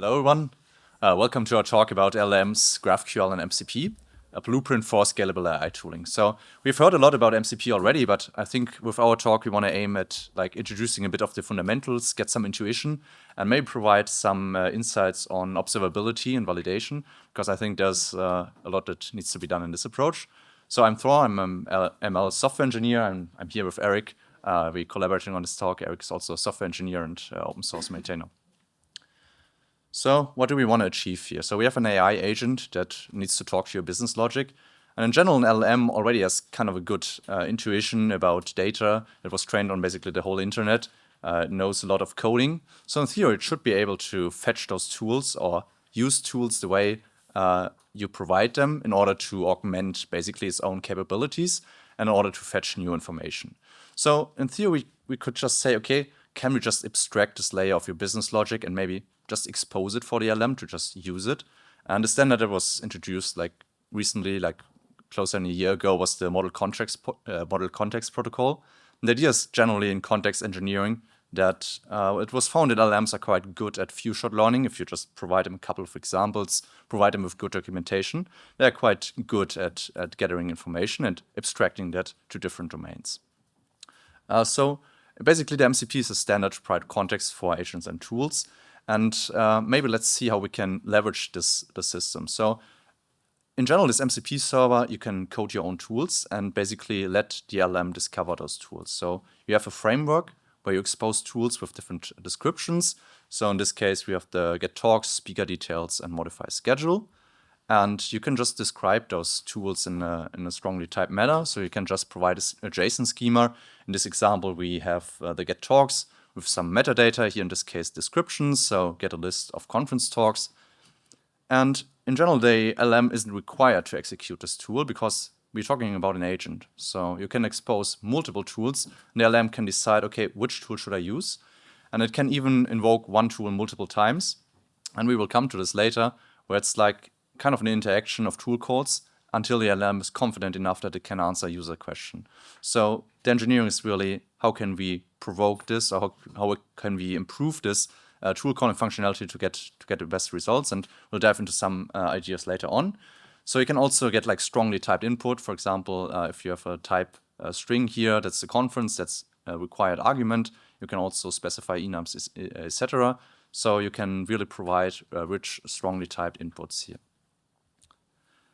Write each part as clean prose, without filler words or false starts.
Hello, everyone. Welcome to our talk about LLMs, GraphQL, and MCP, a blueprint for scalable AI tooling. So we've heard a lot about MCP already, but I think with our talk, we want to aim at introducing a bit of the fundamentals, get some intuition, and maybe provide some insights on observability and validation, because I think there's a lot that needs to be done in this approach. So I'm Thor, I'm an ML software engineer, and I'm here with Erik. We're collaborating on this talk. Erik is also a software engineer and open source maintainer. So what do we want to achieve here? So we have an AI agent that needs to talk to your business logic. And in general, an LLM already has kind of a good intuition about data. It was trained on basically the whole internet. It knows a lot of coding. So in theory, it should be able to fetch those tools or use tools the way you provide them in order to augment basically its own capabilities and in order to fetch new information. So in theory, we could just say, okay, can we just abstract this layer of your business logic and maybe just expose it for the LLM to just use it? And the standard that was introduced recently, closer than a year ago, was the model context protocol. And the idea is generally in context engineering that it was found that LLMs are quite good at few-shot learning. If you just provide them a couple of examples, provide them with good documentation, they're quite good at gathering information and abstracting that to different domains. So basically, the MCP is a standard to provide context for agents and tools. And maybe let's see how we can leverage the system. So in general, this MCP server, you can code your own tools and basically let the LLM discover those tools. So you have a framework where you expose tools with different descriptions. So in this case, we have the get talks, speaker details, and modify schedule. And you can just describe those tools in a strongly typed manner. So you can just provide a JSON schema. In this example, we have the get talks with some metadata, here in this case descriptions, so get a list of conference talks. And in general, the LLM isn't required to execute this tool because we're talking about an agent. So you can expose multiple tools, and the LLM can decide, okay, which tool should I use? And it can even invoke one tool multiple times. And we will come to this later, where it's like kind of an interaction of tool calls until the LLM is confident enough that it can answer a user question. So the engineering is really, how can we provoke this, or how can we improve this tool calling functionality to get the best results? And we'll dive into some ideas later on. So you can also get strongly typed input. For example, if you have a type string here, that's a conference, that's a required argument. You can also specify enums, etc. So you can really provide rich, strongly typed inputs here.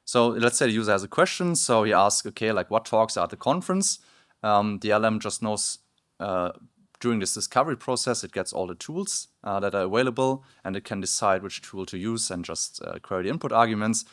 So let's say the user has a question. So he asks, okay, what talks are at the conference? The LLM just knows during this discovery process, it gets all the tools that are available, and it can decide which tool to use and just query the input arguments,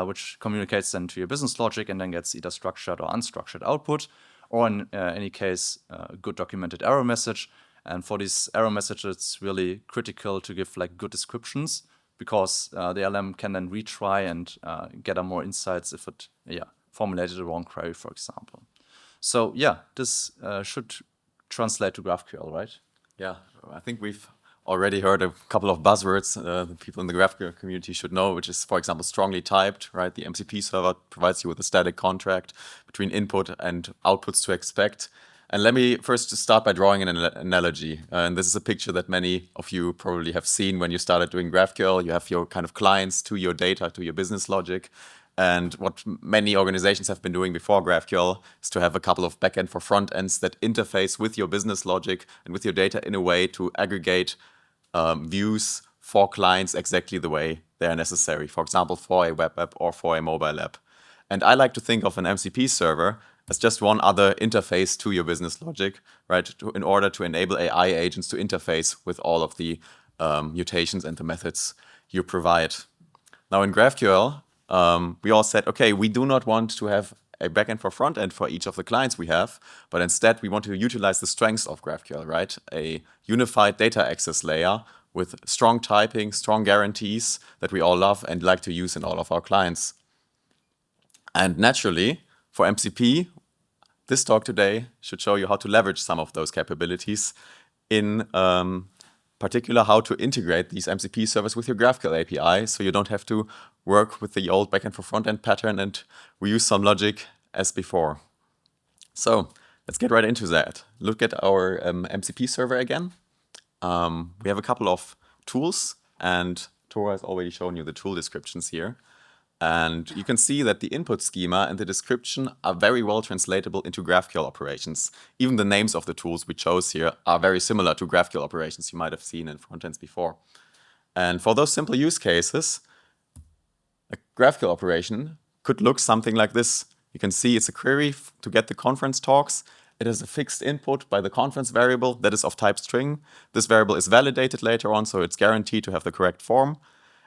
which communicates then to your business logic and then gets either structured or unstructured output, or in any case, a good documented error message. And for these error messages, it's really critical to give good descriptions, because the LLM can then retry and gather more insights if it formulated the wrong query, for example. So this should translate to GraphQL, right? Yeah, I think we've already heard a couple of buzzwords the people in the GraphQL community should know, which is, for example, strongly typed, right? The MCP server provides you with a static contract between input and outputs to expect. And let me first just start by drawing an analogy. And this is a picture that many of you probably have seen when you started doing GraphQL. You have your kind of clients to your data, to your business logic. And what many organizations have been doing before GraphQL is to have a couple of backend for front ends that interface with your business logic and with your data in a way to aggregate views for clients exactly the way they are necessary. For example, for a web app or for a mobile app. And I like to think of an MCP server as just one other interface to your business logic, right? In order to enable AI agents to interface with all of the mutations and the methods you provide. Now in GraphQL, we all said, okay, we do not want to have a backend for front end for each of the clients we have, but instead we want to utilize the strengths of GraphQL, right? A unified data access layer with strong typing, strong guarantees that we all love and like to use in all of our clients. And naturally, for MCP, this talk today should show you how to leverage some of those capabilities, in particular how to integrate these MCP servers with your GraphQL API, so you don't have to work with the old backend for front-end pattern and reuse some logic as before. So let's get right into that. Look at our MCP server again. We have a couple of tools and Thore has already shown you the tool descriptions here. And you can see that the input schema and the description are very well translatable into GraphQL operations. Even the names of the tools we chose here are very similar to GraphQL operations you might have seen in frontends before. And for those simple use cases, a GraphQL operation could look something like this. You can see it's a query to get the conference talks. It has a fixed input by the conference variable that is of type string. This variable is validated later on, so it's guaranteed to have the correct form.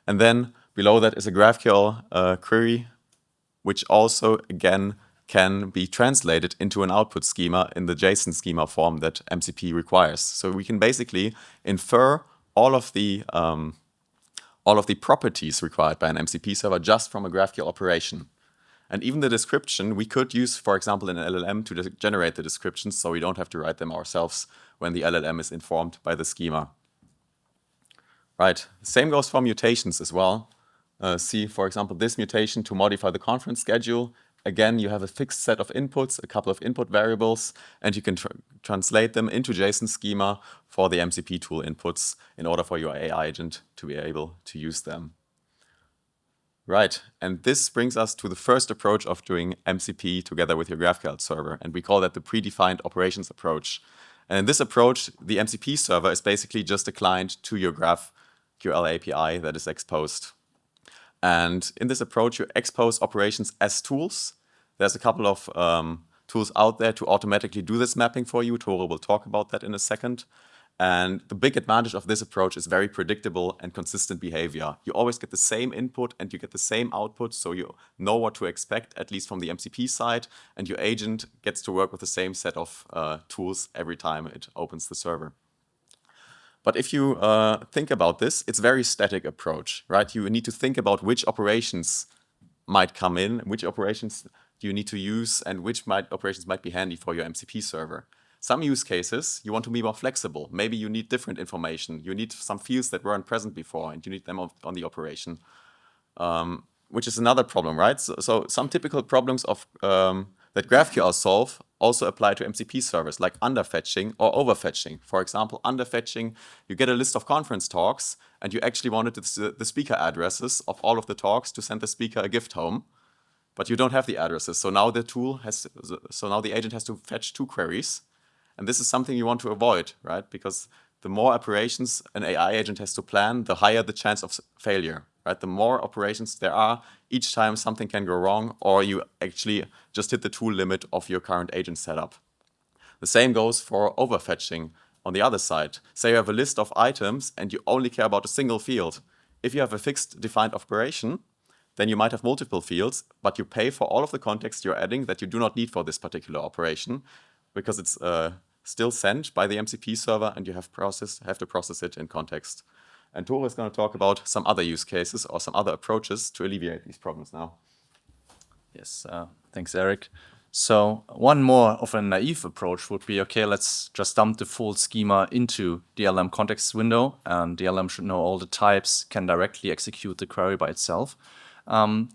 And then below that is a GraphQL query, which also, again, can be translated into an output schema in the JSON schema form that MCP requires. So we can basically infer all of the properties required by an MCP server just from a GraphQL operation. And even the description, we could use, for example, an LLM to generate the descriptions, so we don't have to write them ourselves when the LLM is informed by the schema. Right, same goes for mutations as well. See, for example, this mutation to modify the conference schedule. Again, you have a fixed set of inputs, a couple of input variables, and you can translate them into JSON schema for the MCP tool inputs in order for your AI agent to be able to use them. Right, and this brings us to the first approach of doing MCP together with your GraphQL server, and we call that the predefined operations approach. And in this approach, the MCP server is basically just a client to your GraphQL API that is exposed. And in this approach, you expose operations as tools. There's a couple of tools out there to automatically do this mapping for you. Thore will talk about that in a second. And the big advantage of this approach is very predictable and consistent behavior. You always get the same input and you get the same output, so you know what to expect, at least from the MCP side, and your agent gets to work with the same set of tools every time it opens the server. But if you think about this, it's a very static approach, right? You need to think about which operations might come in, which operations do you need to use, and which operations might be handy for your MCP server. Some use cases, you want to be more flexible. Maybe you need different information. You need some fields that weren't present before, and you need them on the operation, which is another problem, right? So some typical problems of that GraphQL solve also apply to MCP servers, like underfetching or overfetching. For example, underfetching, you get a list of conference talks, and you actually wanted the speaker addresses of all of the talks to send the speaker a gift home, but you don't have the addresses. So now the agent has to fetch two queries. And this is something you want to avoid, right? Because the more operations an AI agent has to plan, the higher the chance of failure, right? The more operations there are, each time something can go wrong, or you actually just hit the tool limit of your current agent setup. The same goes for overfetching on the other side. Say you have a list of items and you only care about a single field. If you have a fixed defined operation, then you might have multiple fields, but you pay for all of the context you're adding that you do not need for this particular operation, because it's still sent by the MCP server and you have to process it in context. And Thore is going to talk about some other use cases or some other approaches to alleviate these problems now. Yes, thanks, Erik. So one more of a naive approach would be, okay, let's just dump the full schema into the LLM context window, and the LLM should know all the types, can directly execute the query by itself.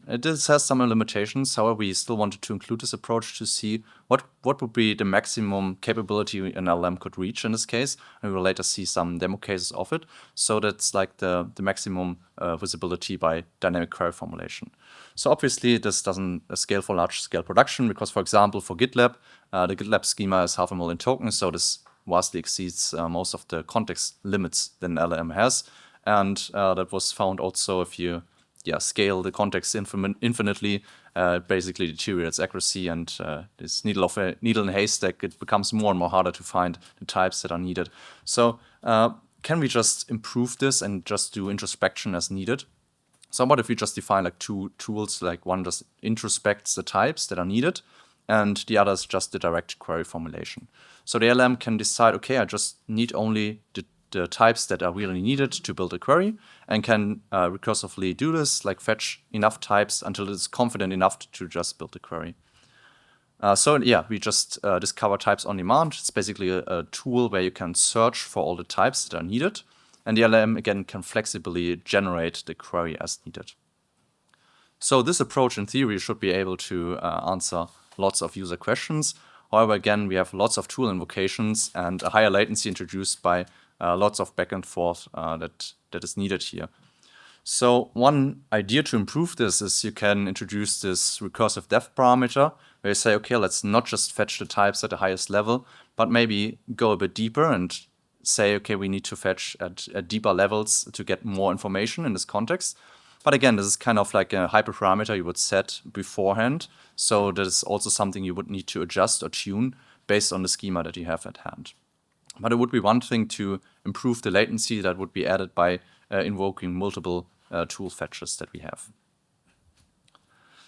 This has some limitations. However, we still wanted to include this approach to see what would be the maximum capability an LLM could reach in this case. And we will later see some demo cases of it. So that's like the maximum visibility by dynamic query formulation. So obviously, this doesn't scale for large-scale production because, for example, for GitLab, the GitLab schema is 500,000 tokens. So this vastly exceeds most of the context limits that an LLM has. And that was found also if you scale the context infinitely, basically deteriorates accuracy, and this needle in a haystack, it becomes more and more harder to find the types that are needed. So can we just improve this and just do introspection as needed? So what if we just define like two tools, like one just introspects the types that are needed, and the other is just the direct query formulation. So the LLM can decide, okay, I just need only the types that are really needed to build a query, and can recursively do this, like fetch enough types until it's confident enough to just build the query. We just discover types on demand. It's basically a tool where you can search for all the types that are needed, and the LLM again can flexibly generate the query as needed. So this approach in theory should be able to answer lots of user questions. However, again, we have lots of tool invocations and a higher latency introduced by lots of back and forth that is needed here. So one idea to improve this is you can introduce this recursive depth parameter where you say, okay, let's not just fetch the types at the highest level, but maybe go a bit deeper and say, okay, we need to fetch at deeper levels to get more information in this context. But again, this is kind of like a hyperparameter you would set beforehand. So that is also something you would need to adjust or tune based on the schema that you have at hand. But it would be one thing to improve the latency that would be added by invoking multiple tool fetches that we have.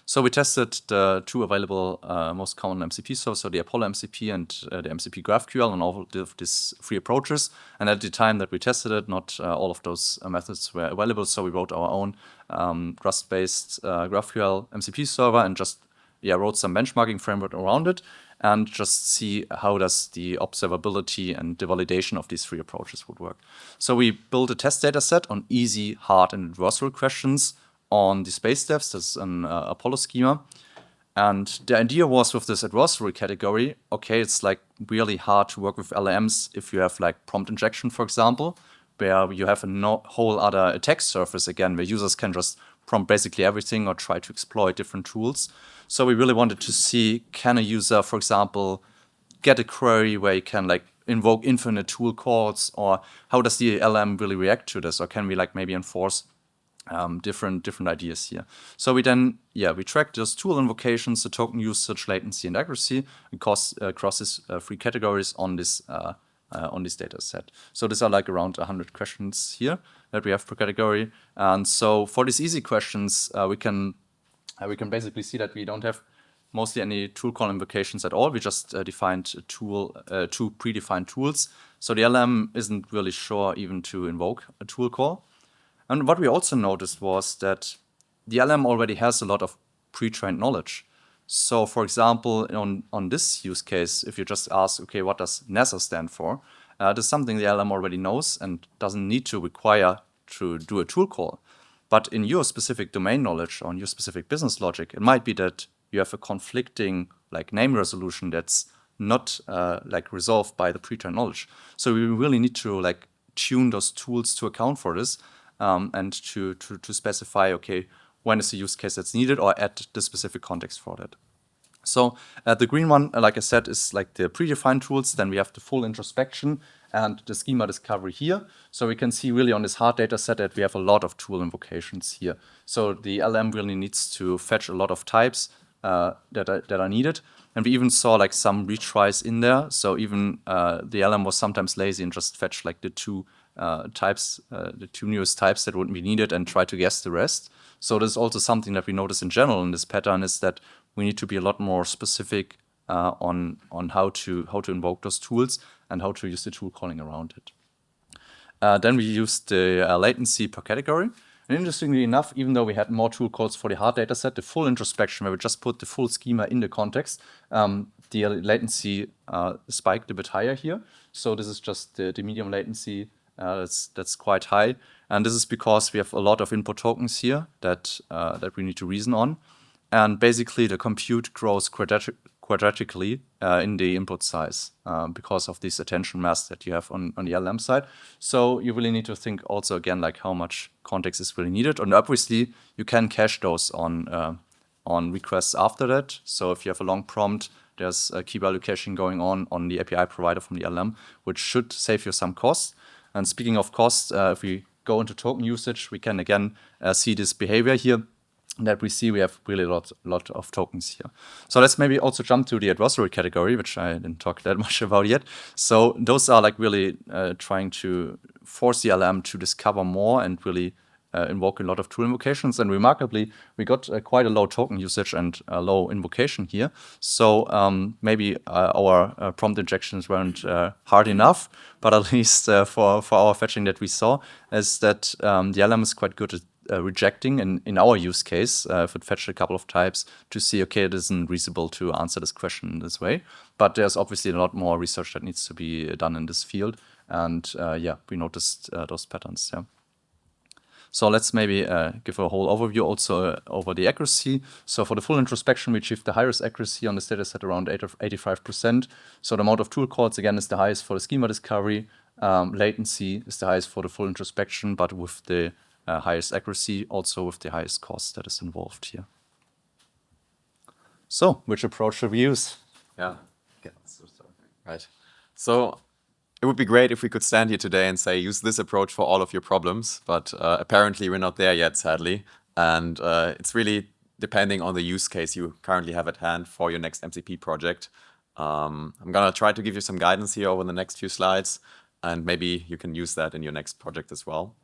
So we tested the two available most common MCP servers, so the Apollo MCP and the MCP GraphQL on all of these three approaches. And at the time that we tested it, not all of those methods were available, so we wrote our own Rust-based GraphQL MCP server and just wrote some benchmarking framework around it and just see how does the observability and the validation of these three approaches would work. So we built a test data set on easy, hard, and adversarial questions on the space devs. That's an Apollo schema. And the idea was with this adversary category, okay, it's like really hard to work with LLMs if you have like prompt injection, for example, where you have a whole other attack surface again, where users can just prompt basically everything or try to exploit different tools. So we really wanted to see, can a user, for example, get a query where you can like invoke infinite tool calls, or how does the LLM really react to this? Or can we like maybe enforce different ideas here? So we then, we tracked those tool invocations, the token usage, latency, and accuracy across these three categories on this data set. So these are like around 100 questions here that we have per category. And so for these easy questions, we can basically see that we don't have mostly any tool call invocations at all. We just defined two predefined tools. So the LLM isn't really sure even to invoke a tool call. And what we also noticed was that the LLM already has a lot of pre-trained knowledge. So for example, on this use case, if you just ask, okay, what does NASA stand for? This is something the LLM already knows and doesn't need to require to do a tool call. But in your specific domain knowledge, on your specific business logic, it might be that you have a conflicting like name resolution that's not like resolved by the pre-trained knowledge. So we really need to like tune those tools to account for this and to specify, okay, when is the use case that's needed or add the specific context for that. So the green one, like I said, is like the predefined tools. Then we have the full introspection and the schema discovery here. So we can see really on this hard data set that we have a lot of tool invocations here. So the LM really needs to fetch a lot of types that are needed. And we even saw like some retries in there. So even the LM was sometimes lazy and just fetched like the two types, the two newest types that would be needed and try to guess the rest. So this is also something that we notice in general in this pattern, is that we need to be a lot more specific on how to invoke those tools and how to use the tool calling around it. Then we used the latency per category. And interestingly enough, even though we had more tool calls for the hard data set, the full introspection, where we just put the full schema in the context, the latency spiked a bit higher here. So this is just the medium latency that's quite high. And this is because we have a lot of input tokens here that we need to reason on. And basically, the compute grows quadratically in the input size because of this attention mass that you have on the LLM side. So you really need to think also, again, like how much context is really needed. And obviously, you can cache those on requests after that. So if you have a long prompt, there's a key value caching going on the API provider from the LLM, which should save you some costs. And speaking of costs, if we go into token usage, we can again see this behavior here that we see we have really a lot of tokens here. So let's maybe also jump to the adversary category, which I didn't talk that much about yet. So those are like really trying to force the LLM to discover more and really invoke a lot of tool invocations. And remarkably, we got quite a low token usage and a low invocation here. So maybe our prompt injections weren't hard enough, but at least for our fetching that we saw, is that the LLM is quite good at rejecting in our use case, if it fetched a couple of types, to see, okay, it isn't reasonable to answer this question in this way. But there's obviously a lot more research that needs to be done in this field. And we noticed those patterns. Yeah. So let's maybe give a whole overview also over the accuracy. So for the full introspection, we achieved the highest accuracy on this data set, around 85%. So the amount of tool calls, again, is the highest for the schema discovery. Latency is the highest for the full introspection, but with the highest accuracy, also with the highest cost that is involved here. So which approach should we use? Yeah. Right. So it would be great if we could stand here today and say, use this approach for all of your problems, but apparently we're not there yet, sadly. And it's really depending on the use case you currently have at hand for your next MCP project. I'm going to try to give you some guidance here over the next few slides, and maybe you can use that in your next project as well.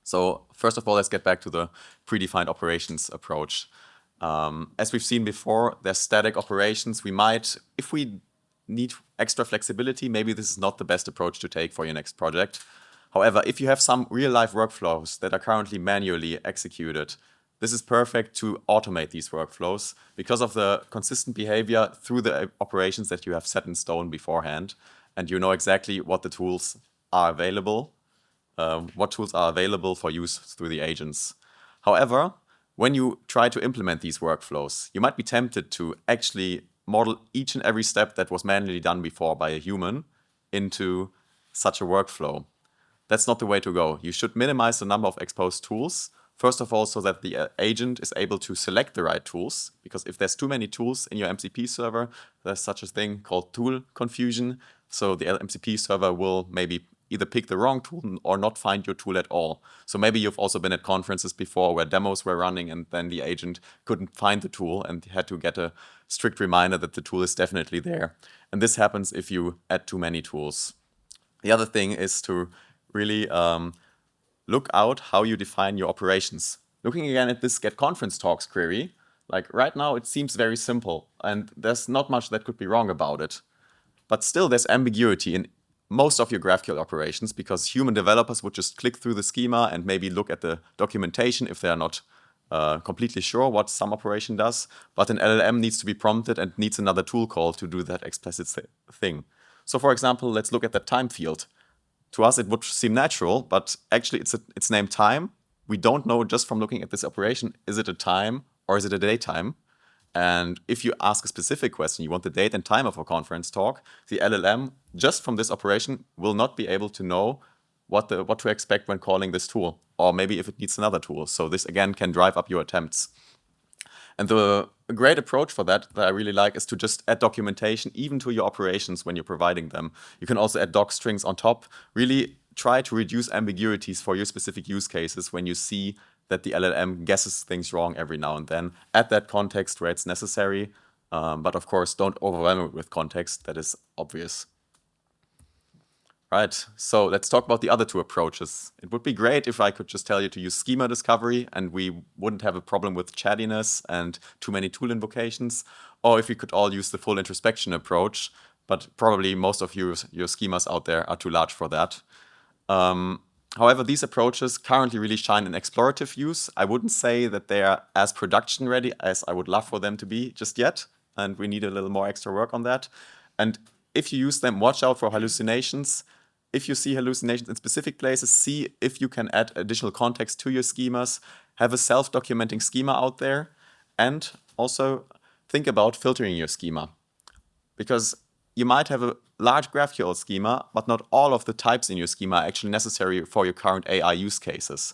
So first of all, let's get back to the predefined operations approach. As we've seen before, there's static operations. We might, if we need extra flexibility, maybe this is not the best approach to take for your next project. However, if you have some real-life workflows that are currently manually executed, this is perfect to automate these workflows because of the consistent behavior through the operations that you have set in stone beforehand, and you know exactly what the tools are available, for use through the agents. However, when you try to implement these workflows, you might be tempted to actually model each and every step that was manually done before by a human into such a workflow. That's not the way to go. You should minimize the number of exposed tools, first of all, so that the agent is able to select the right tools, because if there's too many tools in your MCP server, there's such a thing called tool confusion. So the MCP server will maybe either pick the wrong tool or not find your tool at all. So maybe you've also been at conferences before where demos were running and then the agent couldn't find the tool and had to get a strict reminder that the tool is definitely there. And this happens if you add too many tools. The other thing is to really look out how you define your operations. Looking again at this get conference talks query, like right now it seems very simple and there's not much that could be wrong about it. But still there's ambiguity in most of your GraphQL operations because human developers would just click through the schema and maybe look at the documentation if they are not completely sure what some operation does. But an LLM needs to be prompted and needs another tool call to do that explicit thing. So for example, let's look at that time field. To us, it would seem natural, but actually it's named time. We don't know just from looking at this operation, is it a time or is it a datetime? And if you ask a specific question, you want the date and time of a conference talk, the LLM, just from this operation, will not be able to know what to expect when calling this tool, or maybe if it needs another tool. So this, again, can drive up your attempts. And a great approach for that I really like is to just add documentation even to your operations when you're providing them. You can also add doc strings on top. Really try to reduce ambiguities for your specific use cases when you see that the LLM guesses things wrong every now and then. Add that context where it's necessary, but of course don't overwhelm it with context that is obvious. Right, so let's talk about the other two approaches. It would be great if I could just tell you to use schema discovery and we wouldn't have a problem with chattiness and too many tool invocations, or if we could all use the full introspection approach, but probably most of your schemas out there are too large for that. However, these approaches currently really shine in explorative use. I wouldn't say that they are as production ready as I would love for them to be just yet, and we need a little more extra work on that. And if you use them, watch out for hallucinations. If you see hallucinations in specific places, see if you can add additional context to your schemas, have a self-documenting schema out there, and also think about filtering your schema. Because you might have a large GraphQL schema, but not all of the types in your schema are actually necessary for your current AI use cases.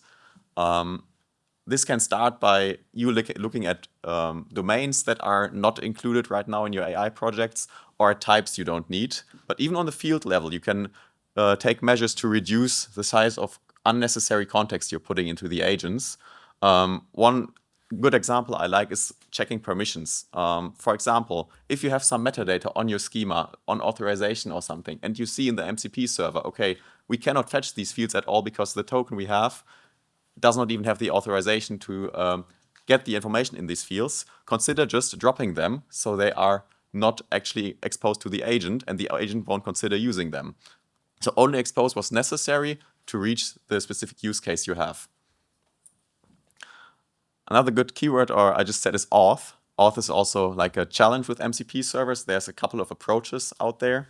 This can start by you looking at domains that are not included right now in your AI projects or types you don't need. But even on the field level, you can take measures to reduce the size of unnecessary context you're putting into the agents. One good example I like is checking permissions. For example, if you have some metadata on your schema, on authorization or something, and you see in the MCP server, okay, we cannot fetch these fields at all because the token we have does not even have the authorization to get the information in these fields, consider just dropping them so they are not actually exposed to the agent and the agent won't consider using them. So only expose what's necessary to reach the specific use case you have. Another good keyword, or I just said, is auth. Auth is also like a challenge with MCP servers. There's a couple of approaches out there.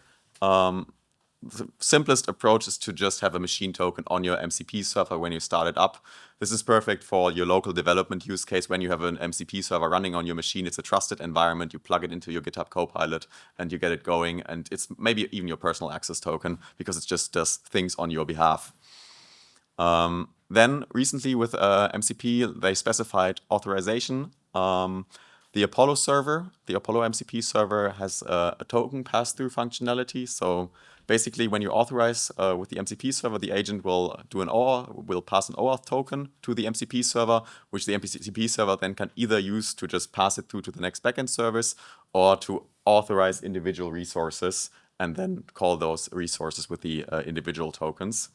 the simplest approach is to just have a machine token on your MCP server when you start it up. This is perfect for your local development use case. When you have an MCP server running on your machine, it's a trusted environment. You plug it into your GitHub Copilot and you get it going. And it's maybe even your personal access token because it just does things on your behalf. Then recently with MCP, they specified authorization. The Apollo server, the Apollo MCP server has a token pass-through functionality. So basically, when you authorize with the MCP server, the agent will do will pass an OAuth token to the MCP server, which the MCP server then can either use to just pass it through to the next backend service or to authorize individual resources and then call those resources with the individual tokens.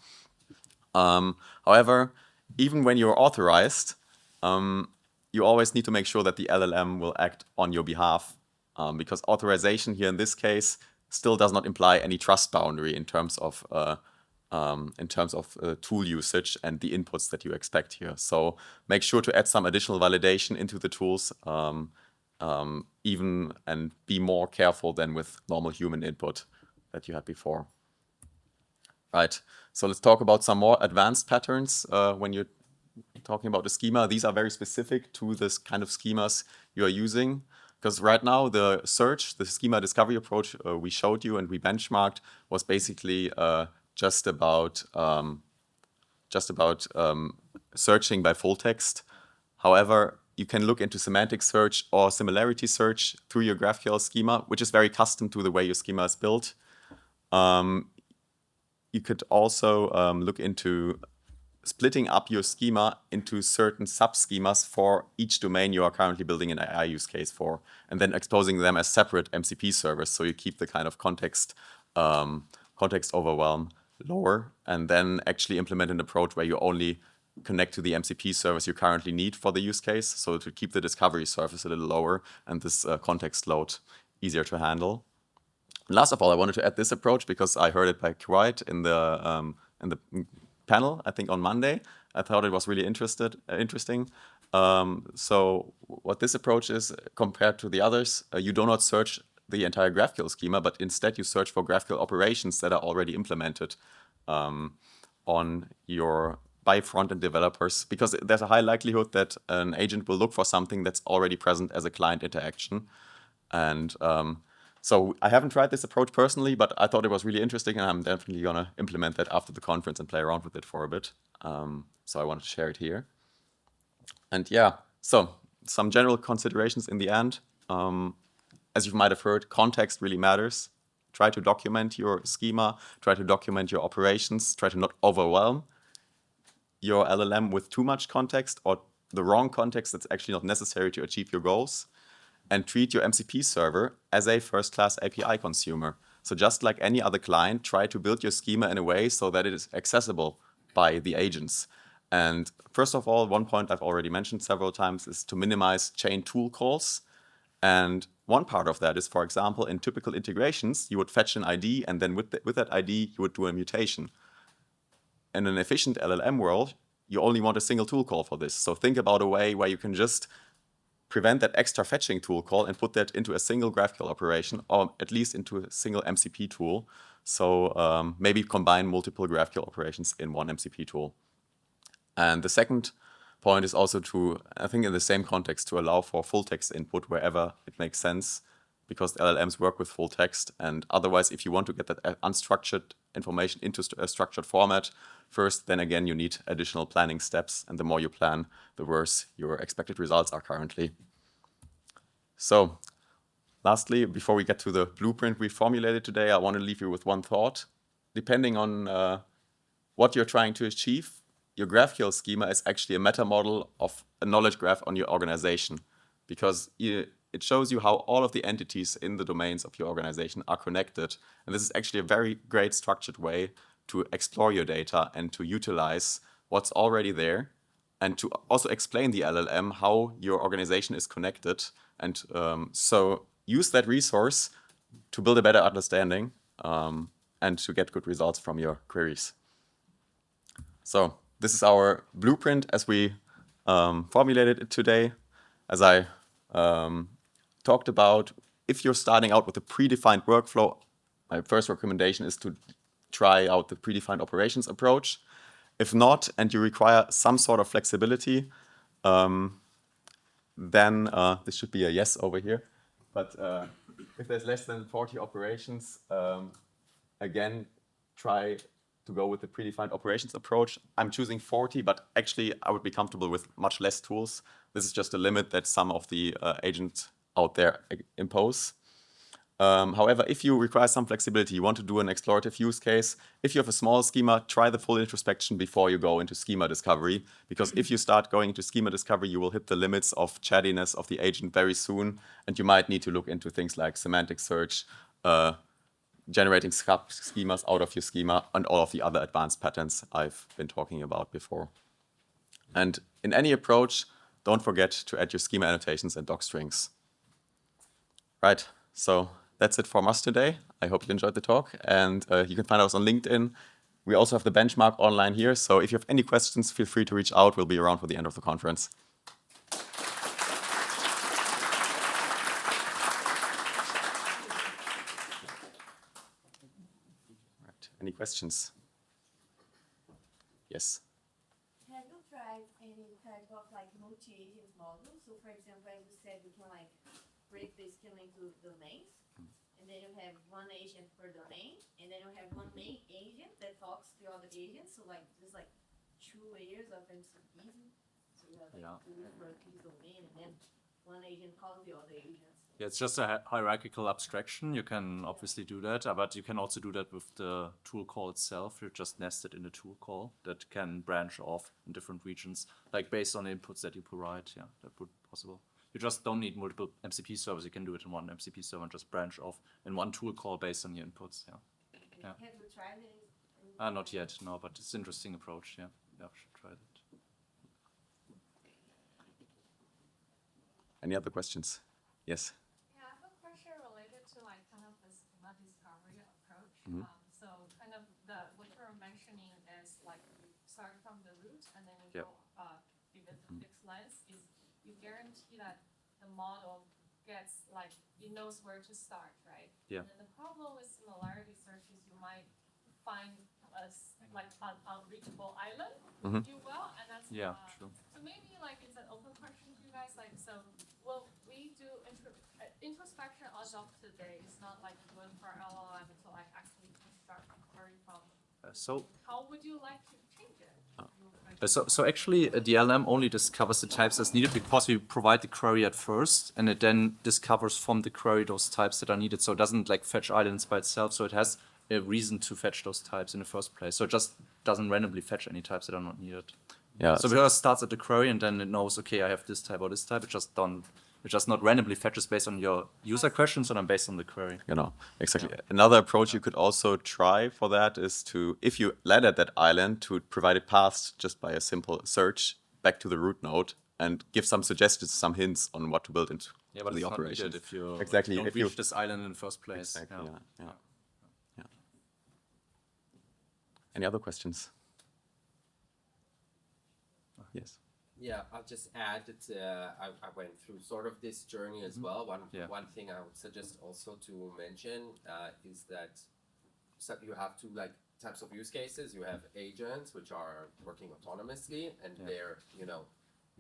However, even when you're authorized, you always need to make sure that the LLM will act on your behalf, because authorization here in this case still does not imply any trust boundary in terms of tool usage and the inputs that you expect here. So make sure to add some additional validation into the tools, even and be more careful than with normal human input that you had before. Right. So let's talk about some more advanced patterns when you're talking about the schema. These are very specific to this kind of schemas you are using. Because right now, the schema discovery approach we showed you and we benchmarked was basically just about searching by full text. However, you can look into semantic search or similarity search through your GraphQL schema, which is very custom to the way your schema is built. You could also look into splitting up your schema into certain sub-schemas for each domain you are currently building an AI use case for, and then exposing them as separate MCP servers, so you keep the kind of context overwhelm lower, and then actually implement an approach where you only connect to the MCP service you currently need for the use case, so to keep the discovery surface a little lower and this context load easier to handle. Last of all, I wanted to add this approach because I heard it by Wrede in the panel, I think on Monday. I thought it was really interesting. So what this approach is compared to the others, you do not search the entire GraphQL schema, but instead you search for GraphQL operations that are already implemented by front-end developers, because there's a high likelihood that an agent will look for something that's already present as a client interaction. And so I haven't tried this approach personally, but I thought it was really interesting, and I'm definitely going to implement that after the conference and play around with it for a bit. So I wanted to share it here. And yeah, so some general considerations in the end. As you might have heard, context really matters. Try to document your schema, try to document your operations, try to not overwhelm your LLM with too much context or the wrong context that's actually not necessary to achieve your goals. And treat your MCP server as a first-class API consumer. So just like any other client, try to build your schema in a way so that it is accessible by the agents. And first of all, one point I've already mentioned several times is to minimize chain tool calls. And one part of that is, for example, in typical integrations, you would fetch an ID, and then with that ID, you would do a mutation. In an efficient LLM world, you only want a single tool call for this. So think about a way where you can just prevent that extra fetching tool call and put that into a single GraphQL operation, or at least into a single MCP tool. So maybe combine multiple GraphQL operations in one MCP tool. And the second point is also to, I think in the same context, to allow for full text input wherever it makes sense, because LLMs work with full text. And otherwise, if you want to get that unstructured information into a structured format, first, then again, you need additional planning steps. And the more you plan, the worse your expected results are currently. So lastly, before we get to the blueprint we formulated today, I want to leave you with one thought. Depending on what you're trying to achieve, your GraphQL schema is actually a meta model of a knowledge graph on your organization, because it shows you how all of the entities in the domains of your organization are connected. And this is actually a very great structured way to explore your data and to utilize what's already there, and to also explain the LLM how your organization is connected. And so use that resource to build a better understanding and to get good results from your queries. So this is our blueprint as we formulated it today. As I talked about, if you're starting out with a predefined workflow, my first recommendation is to try out the predefined operations approach. If not, and you require some sort of flexibility, then this should be a yes over here. But if there's less than 40 operations, again, try to go with the predefined operations approach. I'm choosing 40, but actually I would be comfortable with much less tools. This is just a limit that some of the agents out there impose. However, if you require some flexibility, you want to do an explorative use case, if you have a small schema, try the full introspection before you go into schema discovery. Because if you start going into schema discovery, you will hit the limits of chattiness of the agent very soon. And you might need to look into things like semantic search, generating schemas out of your schema, and all of the other advanced patterns I've been talking about before. And in any approach, don't forget to add your schema annotations and doc strings. Right, so that's it from us today. I hope you enjoyed the talk, and you can find us on LinkedIn. We also have the benchmark online here, so if you have any questions, feel free to reach out. We'll be around for the end of the conference. Right. Any questions? Yes. Have you tried any type of like multi-agent model? So for example, as you said, we can like break the schema into domains, and then you have one agent per domain, and then you have one main agent that talks to other agents. So like there's like 2 layers of MCPs. So you have like two for each domain, and then one agent calls the other agents. Yeah, it's just a hierarchical abstraction. You can obviously do that, but you can also do that with the tool call itself. You just nest it in a tool call that can branch off in different regions, like based on the inputs that you provide. Yeah, that would be possible. You just don't need multiple MCP servers. You can do it in one MCP server and just branch off in one tool call based on your inputs. Yeah. Yeah. Have you tried it? Not yet, no, but it's an interesting approach. Yeah, yeah, we should try that. Any other questions? Yes. Yeah, I have a question related to like kind of the schema discovery approach. So kind of what you're mentioning is like you start from the root and then you go give it the fixed length. Is you guarantee that the model gets like it knows where to start, right? Yeah. And then the problem with similarity search is you might find like an unreachable island, if you will, and that's true. So maybe like it's an open question to you guys. Like, so will we do introspection as of today? It's not like good for LLM to like actually start query from. So how would you like to change it? So actually, the LLM only discovers the types as needed because we provide the query at first, and it then discovers from the query those types that are needed. So it doesn't like fetch islands by itself. So it has a reason to fetch those types in the first place. So it just doesn't randomly fetch any types that are not needed. Yeah. So because it starts at the query and then it knows, okay, I have this type or this type. It just not randomly fetches based on your user questions, but based on the query. You know, exactly. Yeah. Another approach you could also try for that is to, if you landed that island, to provide it paths just by a simple search back to the root node and give some suggestions, some hints on what to build into the operation. If you don't reach this island in the first place. Exactly. Yeah. Any other questions? Yes. Yeah, I'll just add that I went through sort of this journey as well. One thing I would suggest also to mention is that you have two like types of use cases. You have agents which are working autonomously, and they're you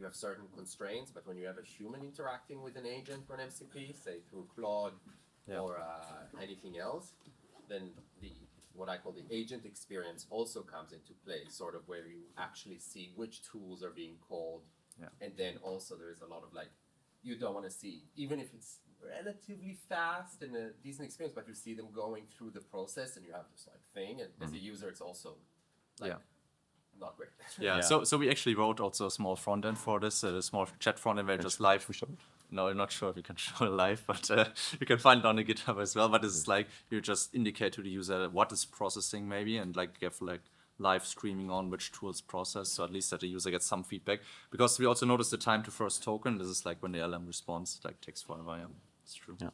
have certain constraints. But when you have a human interacting with an agent for an MCP, say through Claude or anything else, then what I call the agent experience also comes into play, sort of where you actually see which tools are being called. And then also there's a lot of like, you don't want to see, even if it's relatively fast and a decent experience, but you see them going through the process and you have this like thing. And as a user, it's also like not great. So we actually wrote also a small front end for this, a small chat front end where just live. No, I'm not sure if you can show it live, but you can find it on the GitHub as well. But it's like you just indicate to the user what is processing maybe, and like give like live streaming on which tools process, so at least that the user gets some feedback. Because we also noticed the time to first token. This is like when the LM responds, like takes forever. Yeah, it's true. Yeah.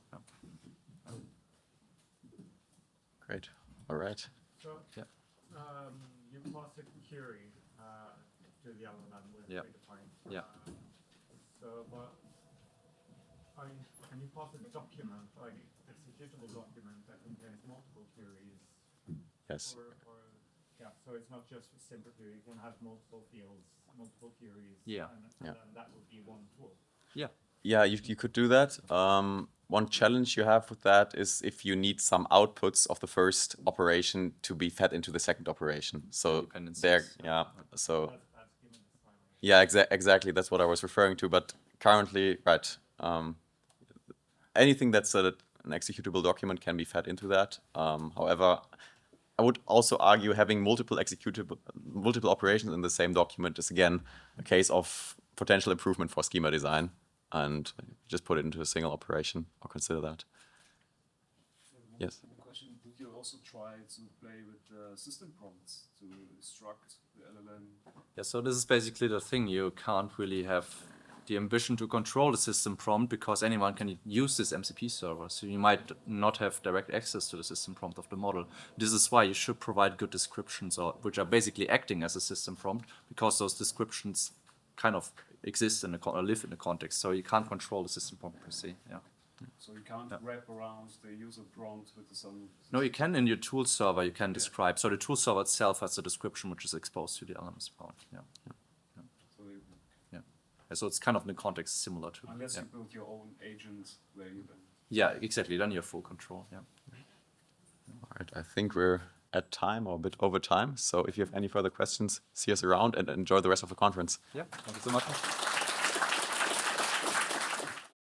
Great. All right. So, you pass a query to the LLM with Predefined. So, but can you pass a document, like executable document that contains multiple queries Yes. Yeah, so it's not just a simple query. You can have multiple fields, multiple queries, Yeah. and then that would be one tool. Yeah. Yeah, you could do that. One challenge you have with that is if you need some outputs of the first operation to be fed into the second operation. So Dependencies. there, yeah. So That's given this time. yeah, exactly. That's what I was referring to. But currently, right, anything that's an executable document can be fed into that. However, I would also argue having multiple operations in the same document is again a case of potential improvement for schema design, and just put it into a single operation or consider that. Yes. One question: did you also try to play with system prompts to instruct the LLM? Yeah, so this is basically the thing. You can't really have the ambition to control the system prompt because anyone can use this MCP server. So you might not have direct access to the system prompt of the model. This is why you should provide good descriptions, which are basically acting as a system prompt, because those descriptions kind of exist in or live in the context. So you can't control the system prompt per se. Yeah. So you can't wrap around the user prompt with some. No, you can in your tool server. You can describe. So the tool server itself has a description which is exposed to the LLMs prompt. Yeah. So you, So it's kind of in the context similar to. unless you build your own agent where you then. Yeah, exactly. Then you have full control. Yeah. All right, I think we're at time or a bit over time. So if you have any further questions, see us around and enjoy the rest of the conference. Yeah. Thank you so much.